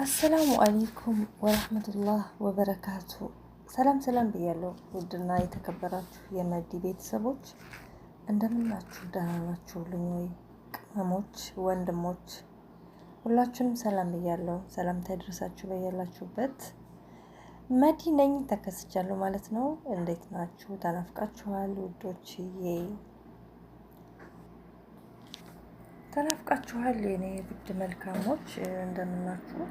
አሰላሙ አለይኩም ወራህመቱላህ ወበረካቱ። ሰላም ብያለሁ። ውድና የተከበራችሁ የመዲ ቤተሰቦች እንደምን ናችሁ? ደህና ናችሁልኝ ወይ? ቅመሞች፣ ወንድሞች ሁላችሁንም ሰላም ብያለሁ። ሰላምታ ይድረሳችሁ በያላችሁበት። መዲ ነኝ፣ ተከስቻለሁ ማለት ነው። እንዴት ናችሁ? ተናፍቃችኋል ውዶችዬ፣ ተናፍቃችኋል የኔ ውድ መልካሞች። እንደምን ናችሁ?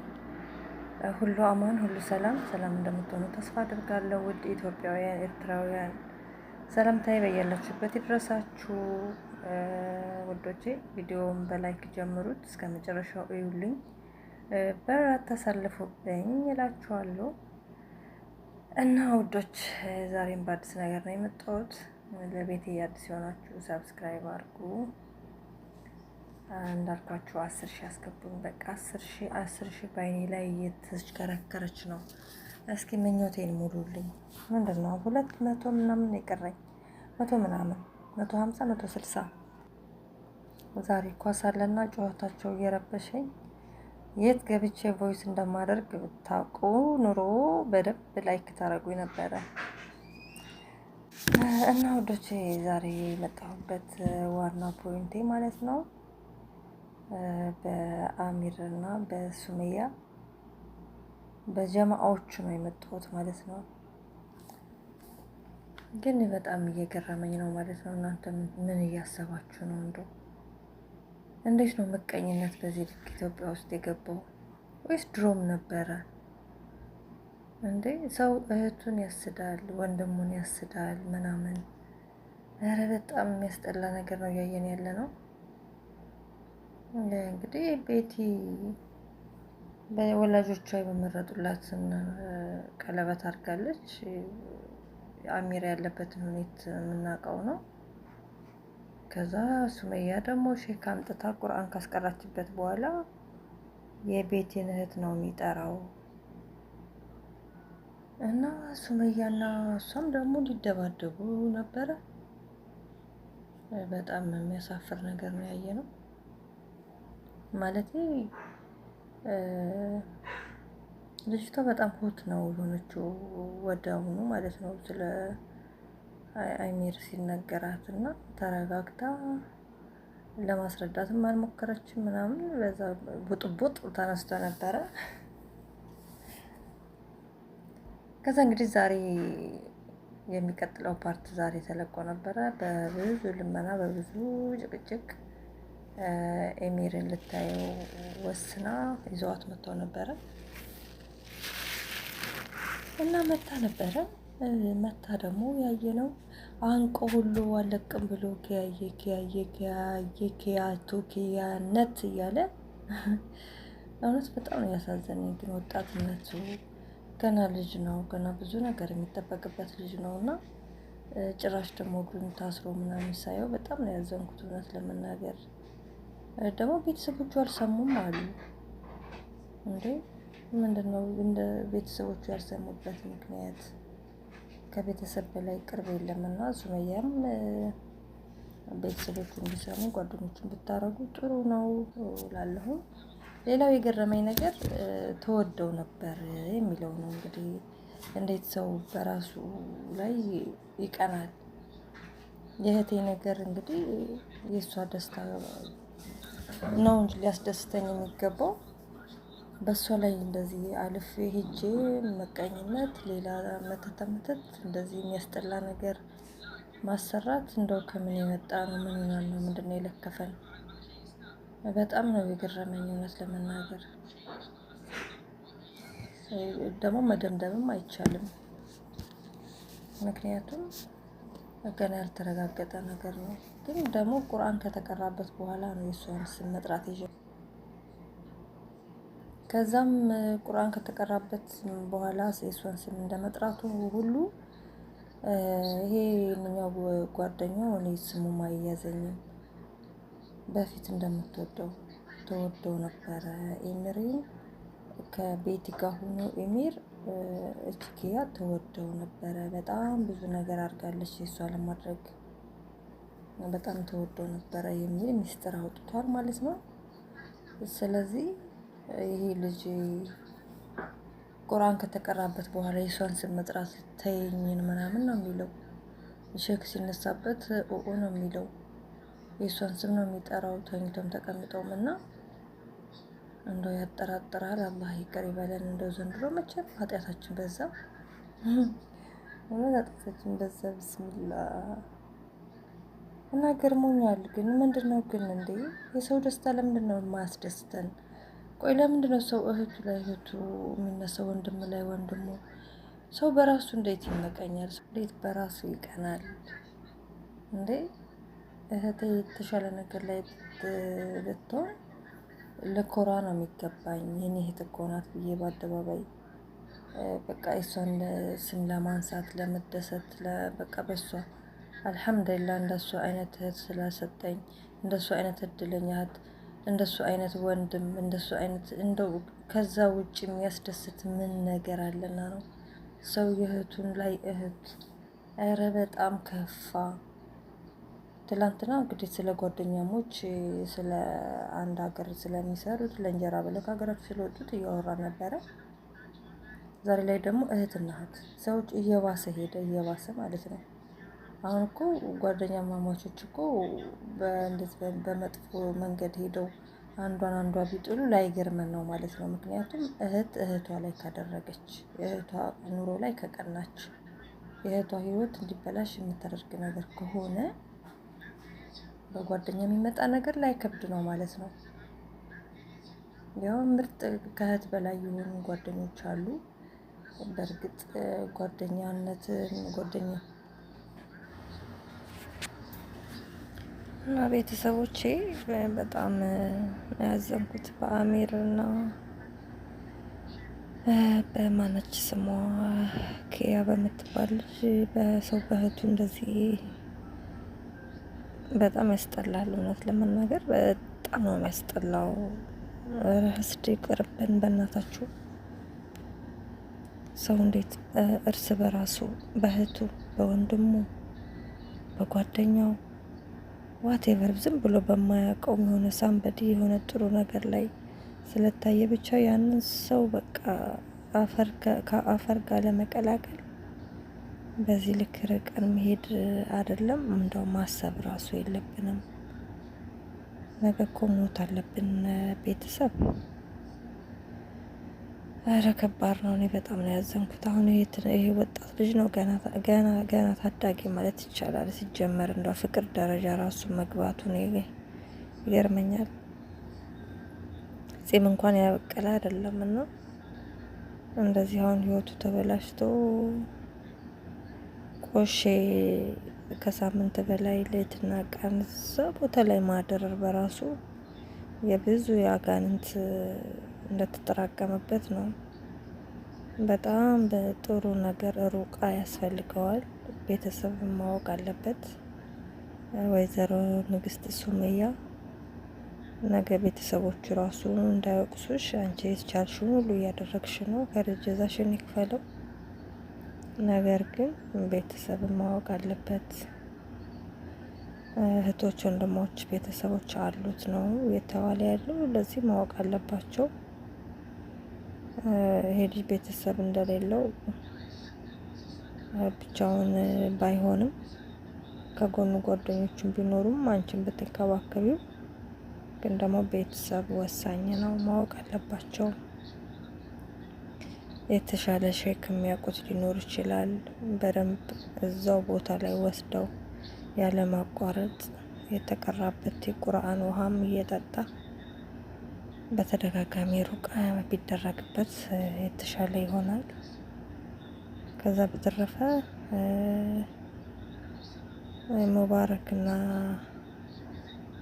ሁሉ አማን፣ ሁሉ ሰላም እንደምትሆኑ ተስፋ አድርጋለሁ። ውድ ኢትዮጵያውያን፣ ኤርትራውያን ሰላምታዬ በያላችሁበት ይድረሳችሁ። ውዶቼ ቪዲዮውን በላይክ ጀምሩት፣ እስከ መጨረሻው እዩልኝ፣ በራት ተሰልፉብኝ እላችኋለሁ። እና ውዶች ዛሬም በአዲስ ነገር ነው የመጣሁት። ለቤቴ አዲስ የሆናችሁ ሰብስክራይብ አድርጉ። እንዳልኳችሁ 10,000 አስገቡኝ። በቃ 10,000 ባይኔ ላይ እየተሽከረከረች ነው። እስኪ ምኞቴን ሙሉልኝ። ምንድነው 200 ምናምን የቀረኝ 100 ምናምን 150 160። ዛሬ ኳስ አለና ጨዋታቸው እየረበሸኝ የት ገብቼ ቮይስ እንደማደርግ ብታውቁ ኑሮ በደንብ ላይክ ታረጉኝ ነበረ። እና ወዶቼ ዛሬ የመጣሁበት ዋና ፖይንቴ ማለት ነው በአሚር እና በሱመያ በጀማዓዎቹ ነው የመጣሁት ማለት ነው። ግን በጣም እየገረመኝ ነው ማለት ነው። እናንተ ምን እያሰባችሁ ነው? እንዴት ነው ምቀኝነት በዚህ ልክ ኢትዮጵያ ውስጥ የገባው? ወይስ ድሮም ነበረ እንዴ? ሰው እህቱን ያስዳል፣ ወንድሙን ያስዳል ምናምን። ኧረ በጣም የሚያስጠላ ነገር ነው እያየን ያለ ነው። እንግዲህ ቤቲ በወላጆቿ በመረጡላትን ቀለበት አድርጋለች። አሚር ያለበትን ሁኔታ የምናውቀው ነው። ከዛ ሱመያ ደግሞ ሼክ አምጥታ ቁርአን ካስቀራችበት በኋላ የቤቲን እህት ነው የሚጠራው እና ሱመያና እሷም ደግሞ ሊደባደቡ ነበረ። በጣም የሚያሳፍር ነገር ነው ያየ ነው ማለት። ልጅቷ በጣም ሆት ነው የሆነችው ወዲያውኑ ማለት ነው ስለ አሚር ሲነገራት እና ተረጋግታ ለማስረዳትም አልሞከረችም ምናምን። በዛ ቡጥቡጥ ተነስቶ ነበረ። ከዛ እንግዲህ ዛሬ የሚቀጥለው ፓርት ዛሬ ተለቆ ነበረ። በብዙ ልመና በብዙ ጭቅጭቅ ኤሚርን ልታየው ወስና ይዘዋት መጥተው ነበረ እና መታ ደግሞ ያየነው አንቆ ሁሉ አለቅም ብሎ ኪያነት እያለ እውነት በጣም ነው ያሳዘነኝ። ግን ወጣትነቱ ገና ልጅ ነው፣ ገና ብዙ ነገር የሚጠበቅበት ልጅ ነው እና ጭራሽ ደግሞ እግሩን ታስሮ ምናምን ሳየው በጣም ነው ያዘንኩት እውነት ለመናገር። ደግሞ ቤተሰቦቹ አልሰሙም አሉ እንዴ? ምንድነው እንደ ቤተሰቦቹ ያልሰሙበት ምክንያት? ከቤተሰብ በላይ ቅርብ የለምና ሱመያም ቤተሰቦቹ እንዲሰሙ ጓደኞቹን ብታረጉ ጥሩ ነው እላለሁ። ሌላው የገረመኝ ነገር ተወደው ነበር የሚለው ነው። እንግዲህ እንዴት ሰው በራሱ ላይ ይቀናል? የእህቴ ነገር እንግዲህ የእሷ ደስታ ነው እንጂ ሊያስደስተኝ የሚገባው በእሷ ላይ እንደዚህ አልፌ ሄጄ መቀኝነት፣ ሌላ መተተምተት፣ እንደዚህ የሚያስጠላ ነገር ማሰራት እንደው ከምን የመጣ ነው? ምን ሆናል ነው? ምንድነው የለከፈን? በጣም ነው የገረመኝ እውነት ለመናገር። ደግሞ መደምደምም አይቻልም፣ ምክንያቱም ገና ያልተረጋገጠ ነገር ነው። ግን ደግሞ ቁርአን ከተቀራበት በኋላ ነው የእሷን ስም መጥራት የጀመረው። ከዛም ቁርአን ከተቀራበት በኋላ የእሷን ስም እንደመጥራቱ ሁሉ ይሄኛው ጓደኛው እኔ ስሙም አይያዘኝም፣ በፊት ተወደው ነበረ ኤሚርን ከቤቲ ጋር ሆኖ ኤሚር እችኪያ ተወደው ነበረ። በጣም ብዙ ነገር አድርጋለች የእሷ ለማድረግ በጣም ተወደው ነበረ የሚል ሚስጥር አውጥቷል ማለት ነው። ስለዚህ ይሄ ልጅ ቁርአን ከተቀራበት በኋላ የሷን ስም መጥራት ተይኝን ምናምን ነው የሚለው። ሼክ ሲነሳበት ኦኦ ነው የሚለው። የሷን ስም ነው የሚጠራው ተኝቶም ተቀምጠውም እና እንደው ያጠራጥራል። አላህ ይቅር ይበለን። እንደው ዘንድሮ መቼም ኃጢአታችን በዛ፣ ኃጢአታችን በዛ። ብስሚላ እና ገርሞኛል። ግን ምንድነው ግን እንዴ የሰው ደስታ ለምንድን ነው የማያስደስተን? ቆይ ለምንድን ነው ሰው እህቱ ላይ እህቱ የሚነሳው? ወንድም ላይ ወንድሙ? ሰው በራሱ እንዴት ይመቀኛል? ሰው እንዴት በራሱ ይቀናል እንዴ? እህቴ የተሻለ ነገር ላይ ብትሆን ለኮራ ነው የሚገባኝ። የኔ እህት እኮ ናት ብዬ በአደባባይ በቃ የሷን ስም ለማንሳት ለመደሰት በቃ በሷ አልሐምዱሊላህ እንደሱ አይነት እህት ስለሰጠኝ፣ እንደሱ አይነት እድለኛ እህት፣ እንደሱ አይነት ወንድም፣ እንደሱ አይነት እንደው ከዛ ውጭ የሚያስደስት ምን ነገር አለና ነው ሰው የእህቱን ላይ እህት? ኧረ በጣም ከፋ። ትላንትና እንግዲህ ስለ ጓደኛሞች ስለ አንድ ሀገር ስለሚሰሩት ለእንጀራ ብለው ከሀገራቸው ስለወጡት እያወራን ነበረ። ዛሬ ላይ ደግሞ እህትና እህት ሰዎች እየባሰ ሄደ፣ እየባሰ ማለት ነው። አሁን እኮ ጓደኛ ማማቾች እኮ በመጥፎ መንገድ ሄደው አንዷን አንዷ ቢጥሉ ላይገርመን ነው ማለት ነው። ምክንያቱም እህት እህቷ ላይ ካደረገች፣ የእህቷ ኑሮ ላይ ከቀናች፣ የእህቷ ህይወት እንዲበላሽ የምታደርግ ነገር ከሆነ በጓደኛ የሚመጣ ነገር ላይ ከብድ ነው ማለት ነው። ያው ምርጥ ከእህት በላይ የሆኑ ጓደኞች አሉ። በእርግጥ ጓደኛ እና ቤተሰቦቼ በጣም ያዘንኩት በአሚር እና በማነች ስሟ ኪያ በምትባል ልጅ በሰው በእህቱ እንደዚህ በጣም ያስጠላል። እውነት ለመናገር በጣም ነው የሚያስጠላው። ረስድ ይቅርብን በእናታችሁ። ሰው እንዴት እርስ በራሱ በእህቱ በወንድሙ በጓደኛው ዋቴቨር ዝም ብሎ በማያውቀው የሆነ ሳምበዲ የሆነ ጥሩ ነገር ላይ ስለታየ ብቻ ያንን ሰው በቃ ከአፈር ጋር ለመቀላቀል በዚህ ልክ ርቀን መሄድ አይደለም እንደው ማሰብ ራሱ የለብንም። ነገ እኮ ሞት አለብን ቤተሰብ። ኧረ ከባድ ነው። እኔ በጣም ነው ያዘንኩት። አሁን ይሄ ወጣት ልጅ ነው ገና ታዳጊ ማለት ይቻላል። ሲጀመር እንደው ፍቅር ደረጃ ራሱ መግባቱ ነው ይገርመኛል። ጺም እንኳን ያበቀለ አይደለም እና እንደዚህ አሁን ህይወቱ ተበላሽቶ ቆሼ ከሳምንት በላይ ሌትና ቀን እዛ ቦታ ላይ ማደር በራሱ የብዙ የአጋንንት እንደተጠራቀመበት ነው። በጣም በጥሩ ነገር ሩቃ ያስፈልገዋል። ቤተሰብ ማወቅ አለበት። ወይዘሮ ንግስት ሱመያ ነገ ቤተሰቦቹ ራሱ እንዳይወቅሱሽ፣ አንቺ የቻልሽውን ሁሉ እያደረግሽ ነው፣ ከርጀዛሽን ይክፈለው። ነገር ግን ቤተሰብ ማወቅ አለበት። እህቶች፣ ወንድሞች፣ ቤተሰቦች አሉት ነው የተባለ ያለው። ለዚህ ማወቅ አለባቸው። ይሄ ልጅ ቤተሰብ እንደሌለው ብቻውን ባይሆንም ከጎኑ ጓደኞቹን ቢኖሩም አንቺን ብትንከባከቢው፣ ግን ደግሞ ቤተሰብ ወሳኝ ነው፣ ማወቅ አለባቸው። የተሻለ ሼክ የሚያውቁት ሊኖር ይችላል። በደንብ እዛው ቦታ ላይ ወስደው ያለ ማቋረጥ የተቀራበት የቁርአን ውሃም እየጠጣ በተደጋጋሚ ሩቃ ቢደረግበት የተሻለ ይሆናል። ከዛ በተረፈ ሙባረክና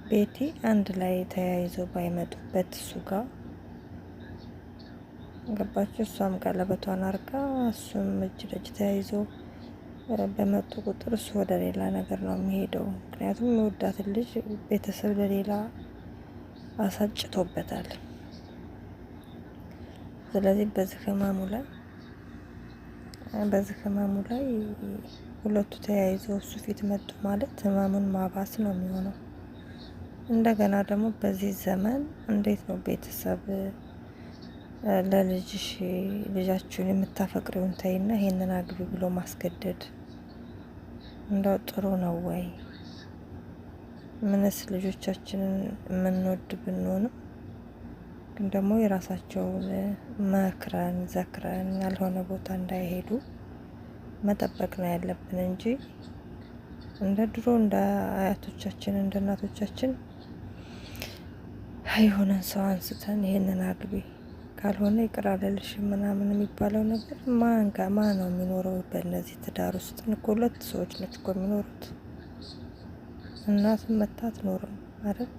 ቤቲ አንድ ላይ ተያይዘው ባይመጡበት እሱ ጋር ገባችሁ። እሷም ቀለበቷን አርጋ እሱም እጅ ለእጅ ተያይዞ በመጡ ቁጥር እሱ ወደ ሌላ ነገር ነው የሚሄደው። ምክንያቱም የወዳትን ልጅ ቤተሰብ ለሌላ አሳጭቶበታል። ስለዚህ በዚህ ህመሙ ላይ ሁለቱ ተያይዘው እሱ ፊት መጡ ማለት ህመሙን ማባስ ነው የሚሆነው። እንደገና ደግሞ በዚህ ዘመን እንዴት ነው ቤተሰብ ለልጅሽ ልጃችሁን የምታፈቅሪውን ተይና ይሄንን አግቢ ብሎ ማስገደድ እንደው ጥሩ ነው ወይ? ምንስ ልጆቻችንን የምንወድ ብንሆንም ግን ደግሞ የራሳቸውን መክረን ዘክረን ያልሆነ ቦታ እንዳይሄዱ መጠበቅ ነው ያለብን እንጂ እንደ ድሮ እንደ አያቶቻችን እንደ እናቶቻችን የሆነን ሰው አንስተን ይሄንን አግቢ ካልሆነ ይቅር አልልሽም ምናምን የሚባለው ነገር ማን ነው የሚኖረው? በእነዚህ ትዳር ውስጥ እኮ ሁለት ሰዎች ነች እኮ የሚኖሩት። እናትም መታ አትኖርም አይደል?